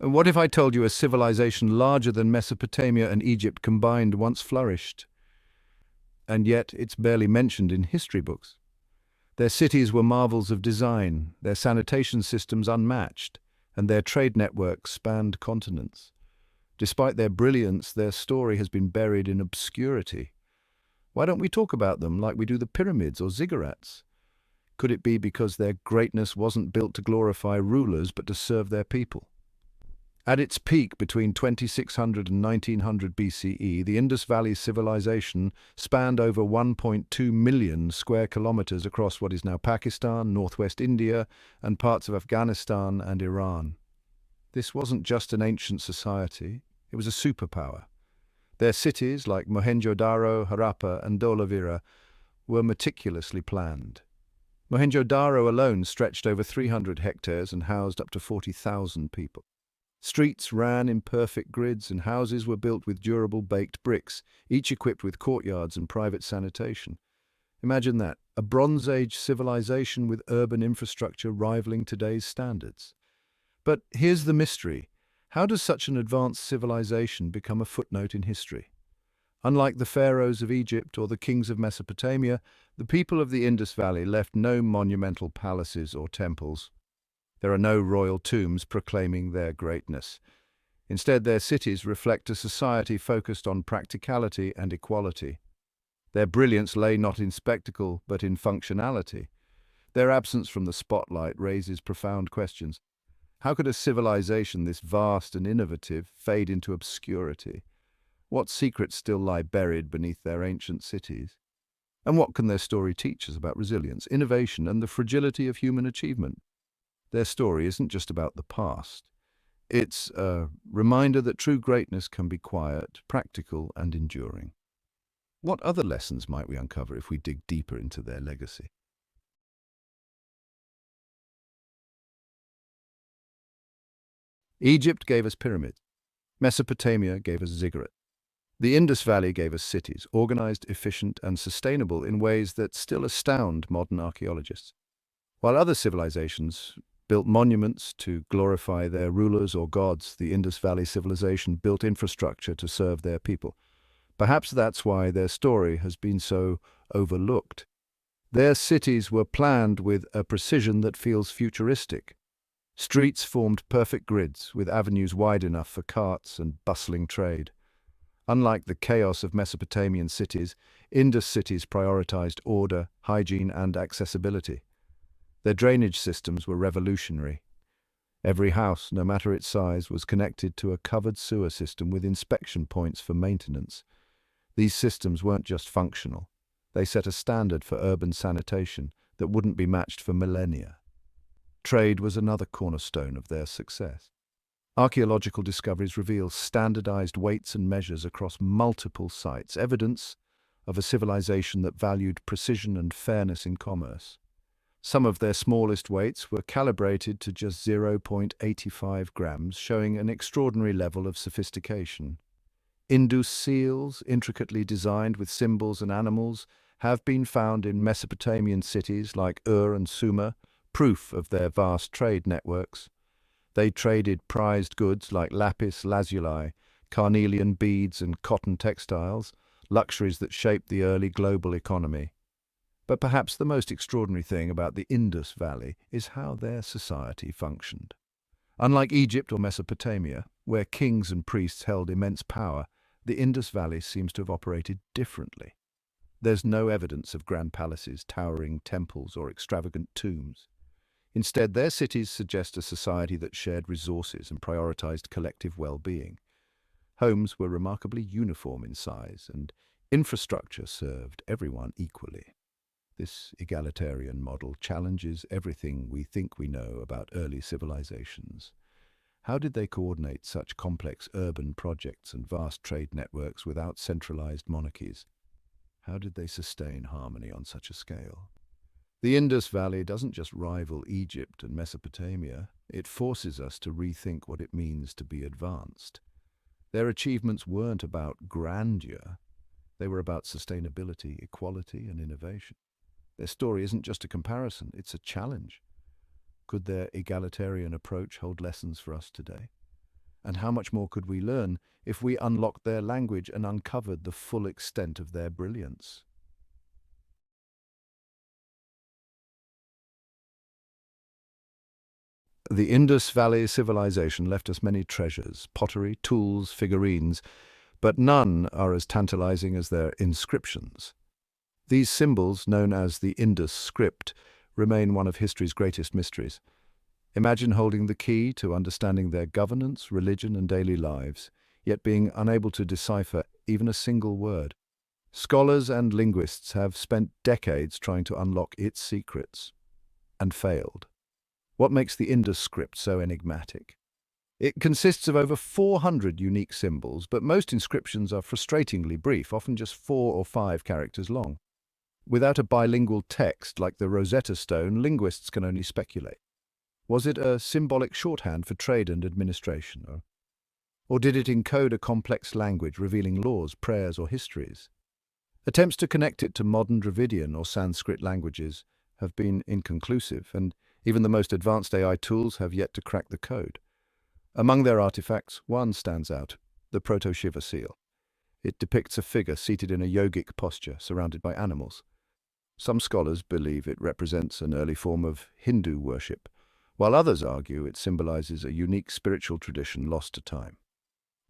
And what if I told you a civilization larger than Mesopotamia and Egypt combined once flourished? And yet it's barely mentioned in history books. Their cities were marvels of design, their sanitation systems unmatched, and their trade networks spanned continents. Despite their brilliance, their story has been buried in obscurity. Why don't we talk about them like we do the pyramids or ziggurats? Could it be because their greatness wasn't built to glorify rulers but to serve their people? At its peak between 2600 and 1900 BCE, the Indus Valley Civilization spanned over 1.2 million square kilometers across what is now Pakistan, northwest India, and parts of Afghanistan and Iran. This wasn't just an ancient society, it was a superpower. Their cities, like Mohenjo-Daro, Harappa, and Dholavira, were meticulously planned. Mohenjo-Daro alone stretched over 300 hectares and housed up to 40,000 people. Streets ran in perfect grids and houses were built with durable baked bricks, each equipped with courtyards and private sanitation. Imagine that, a Bronze Age civilization with urban infrastructure rivaling today's standards. But here's the mystery. How does such an advanced civilization become a footnote in history? Unlike the pharaohs of Egypt or the kings of Mesopotamia, the people of the Indus Valley left no monumental palaces or temples. There are no royal tombs proclaiming their greatness. Instead, their cities reflect a society focused on practicality and equality. Their brilliance lay not in spectacle, but in functionality. Their absence from the spotlight raises profound questions. How could a civilization this vast and innovative fade into obscurity? What secrets still lie buried beneath their ancient cities? And what can their story teach us about resilience, innovation, and the fragility of human achievement? Their story isn't just about the past. It's a reminder that true greatness can be quiet, practical, and enduring. What other lessons might we uncover if we dig deeper into their legacy? Egypt gave us pyramids. Mesopotamia gave us ziggurats. The Indus Valley gave us cities, organized, efficient, and sustainable in ways that still astound modern archaeologists. While other civilizations built monuments to glorify their rulers or gods, the Indus Valley Civilization built infrastructure to serve their people. Perhaps that's why their story has been so overlooked. Their cities were planned with a precision that feels futuristic. Streets formed perfect grids, with avenues wide enough for carts and bustling trade. Unlike the chaos of Mesopotamian cities, Indus cities prioritized order, hygiene, and accessibility. Their drainage systems were revolutionary. Every house, no matter its size, was connected to a covered sewer system with inspection points for maintenance. These systems weren't just functional. They set a standard for urban sanitation that wouldn't be matched for millennia. Trade was another cornerstone of their success. Archaeological discoveries reveal standardized weights and measures across multiple sites, evidence of a civilization that valued precision and fairness in commerce. Some of their smallest weights were calibrated to just 0.85 grams, showing an extraordinary level of sophistication. Indus seals, intricately designed with symbols and animals, have been found in Mesopotamian cities like Ur and Sumer, proof of their vast trade networks. They traded prized goods like lapis lazuli, carnelian beads, and cotton textiles, luxuries that shaped the early global economy. But perhaps the most extraordinary thing about the Indus Valley is how their society functioned. Unlike Egypt or Mesopotamia, where kings and priests held immense power, the Indus Valley seems to have operated differently. There's no evidence of grand palaces, towering temples, or extravagant tombs. Instead, their cities suggest a society that shared resources and prioritized collective well-being. Homes were remarkably uniform in size, and infrastructure served everyone equally. This egalitarian model challenges everything we think we know about early civilizations. How did they coordinate such complex urban projects and vast trade networks without centralized monarchies? How did they sustain harmony on such a scale? The Indus Valley doesn't just rival Egypt and Mesopotamia, it forces us to rethink what it means to be advanced. Their achievements weren't about grandeur, they were about sustainability, equality, and innovation. Their story isn't just a comparison, it's a challenge. Could their egalitarian approach hold lessons for us today? And how much more could we learn if we unlocked their language and uncovered the full extent of their brilliance? The Indus Valley Civilization left us many treasures, pottery, tools, figurines, but none are as tantalizing as their inscriptions. These symbols, known as the Indus script, remain one of history's greatest mysteries. Imagine holding the key to understanding their governance, religion, and daily lives, yet being unable to decipher even a single word. Scholars and linguists have spent decades trying to unlock its secrets, and failed. What makes the Indus script so enigmatic? It consists of over 400 unique symbols, but most inscriptions are frustratingly brief, often just 4 or 5 characters long. Without a bilingual text like the Rosetta Stone, linguists can only speculate. Was it a symbolic shorthand for trade and administration? Or did it encode a complex language revealing laws, prayers, or histories? Attempts to connect it to modern Dravidian or Sanskrit languages have been inconclusive, and even the most advanced AI tools have yet to crack the code. Among their artifacts, one stands out, the Proto-Shiva seal. It depicts a figure seated in a yogic posture, surrounded by animals. Some scholars believe it represents an early form of Hindu worship, while others argue it symbolizes a unique spiritual tradition lost to time.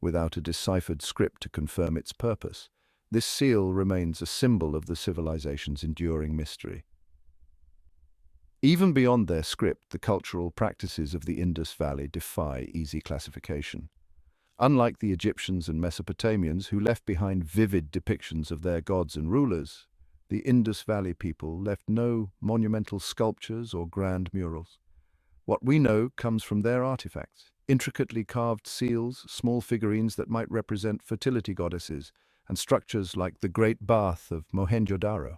Without a deciphered script to confirm its purpose, this seal remains a symbol of the civilization's enduring mystery. Even beyond their script, the cultural practices of the Indus Valley defy easy classification. Unlike the Egyptians and Mesopotamians, who left behind vivid depictions of their gods and rulers, the Indus Valley people left no monumental sculptures or grand murals. What we know comes from their artifacts, intricately carved seals, small figurines that might represent fertility goddesses, and structures like the Great Bath of Mohenjo-Daro.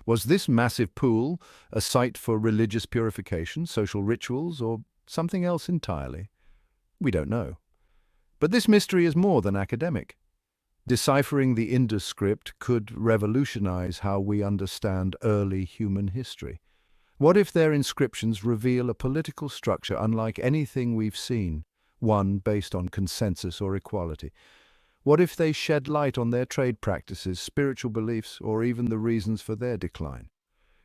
Was this massive pool a site for religious purification, social rituals, or something else entirely? We don't know. But this mystery is more than academic. Deciphering the Indus script could revolutionize how we understand early human history. What if their inscriptions reveal a political structure unlike anything we've seen, one based on consensus or equality? What if they shed light on their trade practices, spiritual beliefs, or even the reasons for their decline?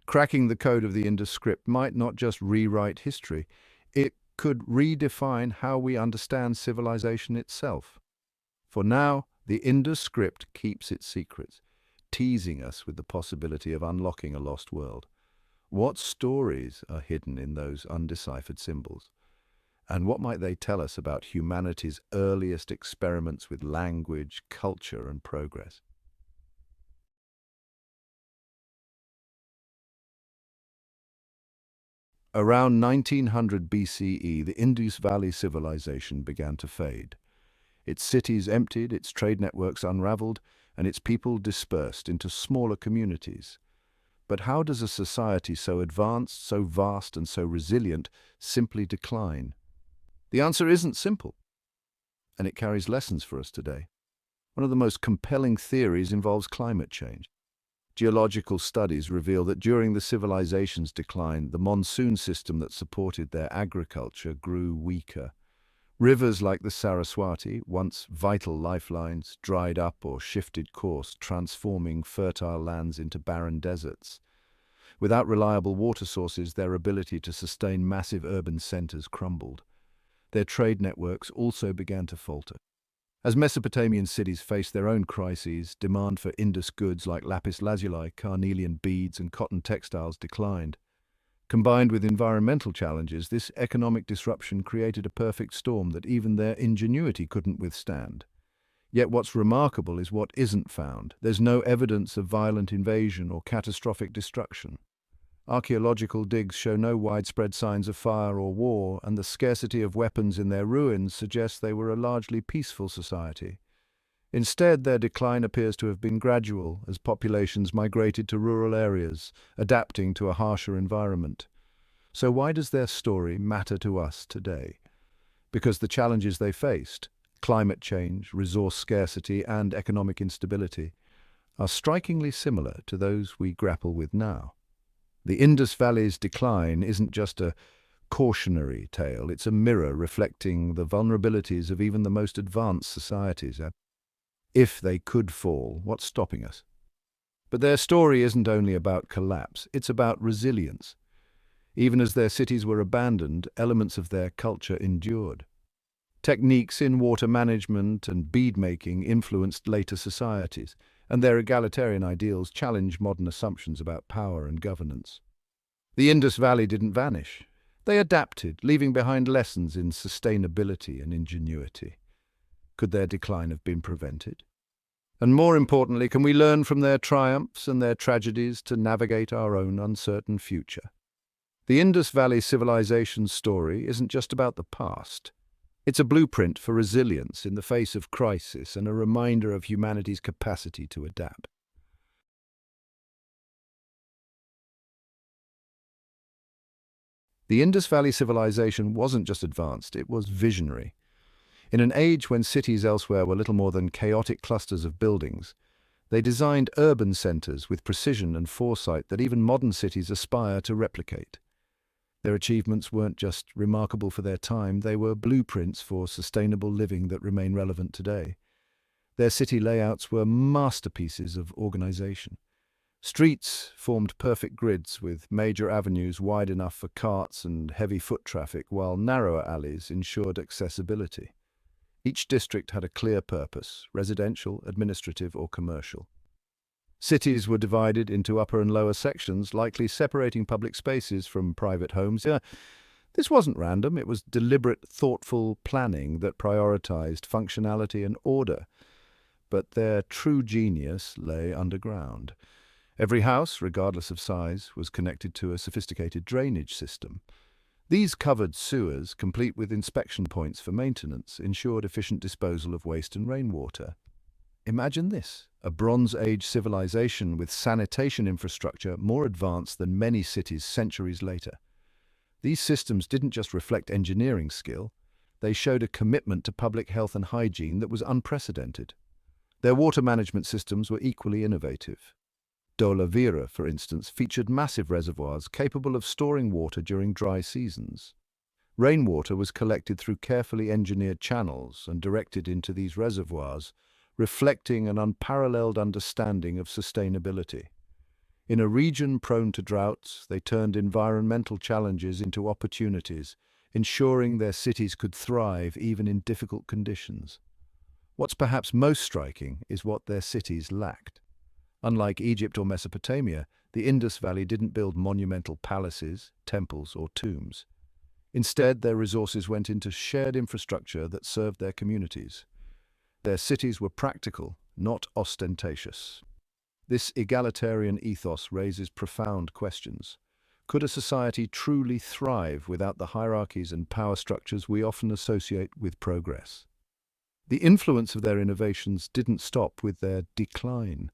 Cracking the code of the Indus script might not just rewrite history, it could redefine how we understand civilization itself. For now, the Indus script keeps its secrets, teasing us with the possibility of unlocking a lost world. What stories are hidden in those undeciphered symbols? And what might they tell us about humanity's earliest experiments with language, culture, and progress? Around 1900 BCE, the Indus Valley Civilization began to fade. Its cities emptied, its trade networks unraveled, and its people dispersed into smaller communities. But how does a society so advanced, so vast, and so resilient simply decline? The answer isn't simple, and it carries lessons for us today. One of the most compelling theories involves climate change. Geological studies reveal that during the civilization's decline, the monsoon system that supported their agriculture grew weaker. Rivers like the Saraswati, once vital lifelines, dried up or shifted course, transforming fertile lands into barren deserts. Without reliable water sources, their ability to sustain massive urban centers crumbled. Their trade networks also began to falter. As Mesopotamian cities faced their own crises, demand for Indus goods like lapis lazuli, carnelian beads, and cotton textiles declined. Combined with environmental challenges, this economic disruption created a perfect storm that even their ingenuity couldn't withstand. Yet what's remarkable is what isn't found. There's no evidence of violent invasion or catastrophic destruction. Archaeological digs show no widespread signs of fire or war, and the scarcity of weapons in their ruins suggests they were a largely peaceful society. Instead, their decline appears to have been gradual as populations migrated to rural areas, adapting to a harsher environment. So why does their story matter to us today? Because the challenges they faced, climate change, resource scarcity, and economic instability, are strikingly similar to those we grapple with now. The Indus Valley's decline isn't just a cautionary tale. It's a mirror reflecting the vulnerabilities of even the most advanced societies. If they could fall, what's stopping us? But their story isn't only about collapse, it's about resilience. Even as their cities were abandoned, elements of their culture endured. Techniques in water management and bead-making influenced later societies, and their egalitarian ideals challenged modern assumptions about power and governance. The Indus Valley didn't vanish. They adapted, leaving behind lessons in sustainability and ingenuity. Could their decline have been prevented? And more importantly, can we learn from their triumphs and their tragedies to navigate our own uncertain future? The Indus Valley Civilization's story isn't just about the past. It's a blueprint for resilience in the face of crisis and a reminder of humanity's capacity to adapt. The Indus Valley Civilization wasn't just advanced, it was visionary. In an age when cities elsewhere were little more than chaotic clusters of buildings, they designed urban centers with precision and foresight that even modern cities aspire to replicate. Their achievements weren't just remarkable for their time, they were blueprints for sustainable living that remain relevant today. Their city layouts were masterpieces of organization. Streets formed perfect grids with major avenues wide enough for carts and heavy foot traffic, while narrower alleys ensured accessibility. Each district had a clear purpose: residential, administrative, or commercial. Cities were divided into upper and lower sections, likely separating public spaces from private homes. This wasn't random, it was deliberate, thoughtful planning that prioritized functionality and order. But their true genius lay underground. Every house, regardless of size, was connected to a sophisticated drainage system. These covered sewers, complete with inspection points for maintenance, ensured efficient disposal of waste and rainwater. Imagine this, a Bronze Age civilization with sanitation infrastructure more advanced than many cities centuries later. These systems didn't just reflect engineering skill, they showed a commitment to public health and hygiene that was unprecedented. Their water management systems were equally innovative. Dholavira, for instance, featured massive reservoirs capable of storing water during dry seasons. Rainwater was collected through carefully engineered channels and directed into these reservoirs, reflecting an unparalleled understanding of sustainability. In a region prone to droughts, they turned environmental challenges into opportunities, ensuring their cities could thrive even in difficult conditions. What's perhaps most striking is what their cities lacked. Unlike Egypt or Mesopotamia, the Indus Valley didn't build monumental palaces, temples, or tombs. Instead, their resources went into shared infrastructure that served their communities. Their cities were practical, not ostentatious. This egalitarian ethos raises profound questions. Could a society truly thrive without the hierarchies and power structures we often associate with progress? The influence of their innovations didn't stop with their decline.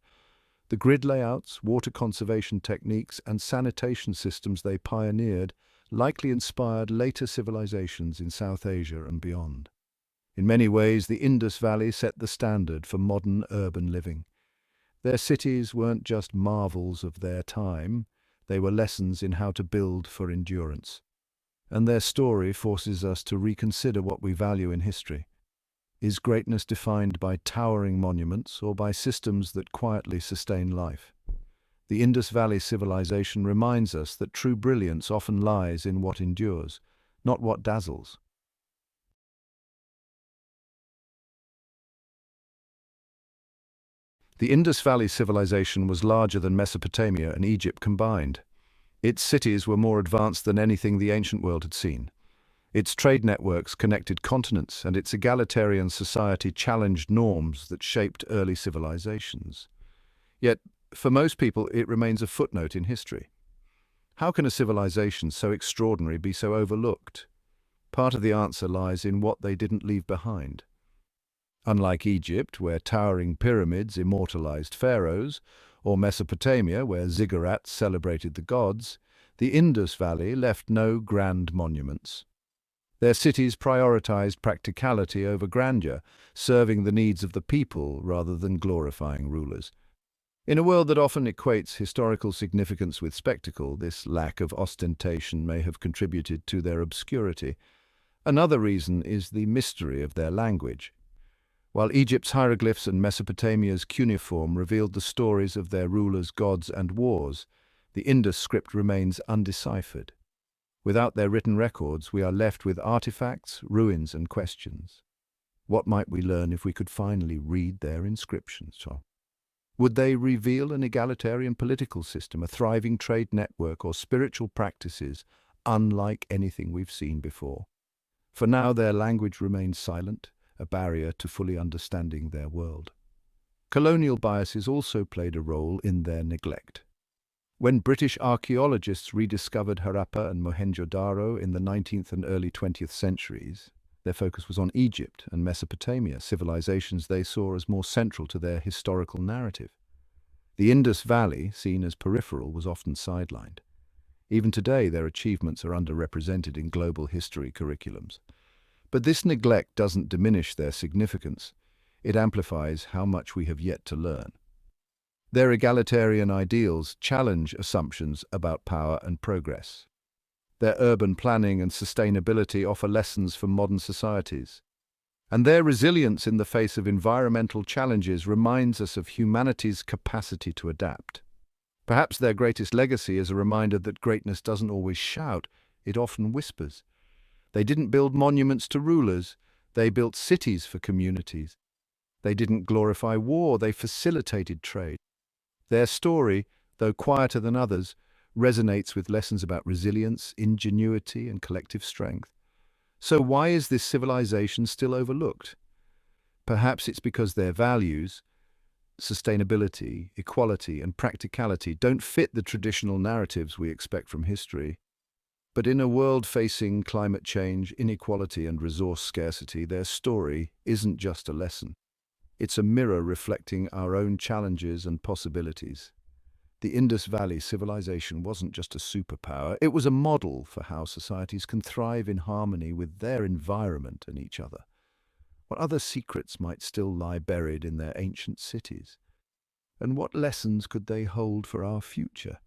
The grid layouts, water conservation techniques, and sanitation systems they pioneered likely inspired later civilizations in South Asia and beyond. In many ways, the Indus Valley set the standard for modern urban living. Their cities weren't just marvels of their time, they were lessons in how to build for endurance. And their story forces us to reconsider what we value in history. Is greatness defined by towering monuments or by systems that quietly sustain life? The Indus Valley Civilization reminds us that true brilliance often lies in what endures, not what dazzles. The Indus Valley Civilization was larger than Mesopotamia and Egypt combined. Its cities were more advanced than anything the ancient world had seen. Its trade networks connected continents, and its egalitarian society challenged norms that shaped early civilizations. Yet, for most people, it remains a footnote in history. How can a civilization so extraordinary be so overlooked? Part of the answer lies in what they didn't leave behind. Unlike Egypt, where towering pyramids immortalized pharaohs, or Mesopotamia, where ziggurats celebrated the gods, the Indus Valley left no grand monuments. Their cities prioritized practicality over grandeur, serving the needs of the people rather than glorifying rulers. In a world that often equates historical significance with spectacle, this lack of ostentation may have contributed to their obscurity. Another reason is the mystery of their language. While Egypt's hieroglyphs and Mesopotamia's cuneiform revealed the stories of their rulers, gods, and wars, the Indus script remains undeciphered. Without their written records, we are left with artifacts, ruins, and questions. What might we learn if we could finally read their inscriptions? Would they reveal an egalitarian political system, a thriving trade network, or spiritual practices unlike anything we've seen before? For now, their language remains silent, a barrier to fully understanding their world. Colonial biases also played a role in their neglect. When British archaeologists rediscovered Harappa and Mohenjo-Daro in the 19th and early 20th centuries, their focus was on Egypt and Mesopotamia, civilizations they saw as more central to their historical narrative. The Indus Valley, seen as peripheral, was often sidelined. Even today, their achievements are underrepresented in global history curriculums. But this neglect doesn't diminish their significance. It amplifies how much we have yet to learn. Their egalitarian ideals challenge assumptions about power and progress. Their urban planning and sustainability offer lessons for modern societies. And their resilience in the face of environmental challenges reminds us of humanity's capacity to adapt. Perhaps their greatest legacy is a reminder that greatness doesn't always shout, it often whispers. They didn't build monuments to rulers, they built cities for communities. They didn't glorify war, they facilitated trade. Their story, though quieter than others, resonates with lessons about resilience, ingenuity, and collective strength. So why is this civilization still overlooked? Perhaps it's because their values, sustainability, equality, and practicality don't fit the traditional narratives we expect from history. But in a world facing climate change, inequality, and resource scarcity, their story isn't just a lesson. It's a mirror reflecting our own challenges and possibilities. The Indus Valley Civilization wasn't just a superpower, it was a model for how societies can thrive in harmony with their environment and each other. What other secrets might still lie buried in their ancient cities? And what lessons could they hold for our future?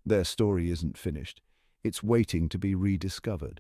Their story isn't finished. It's waiting to be rediscovered.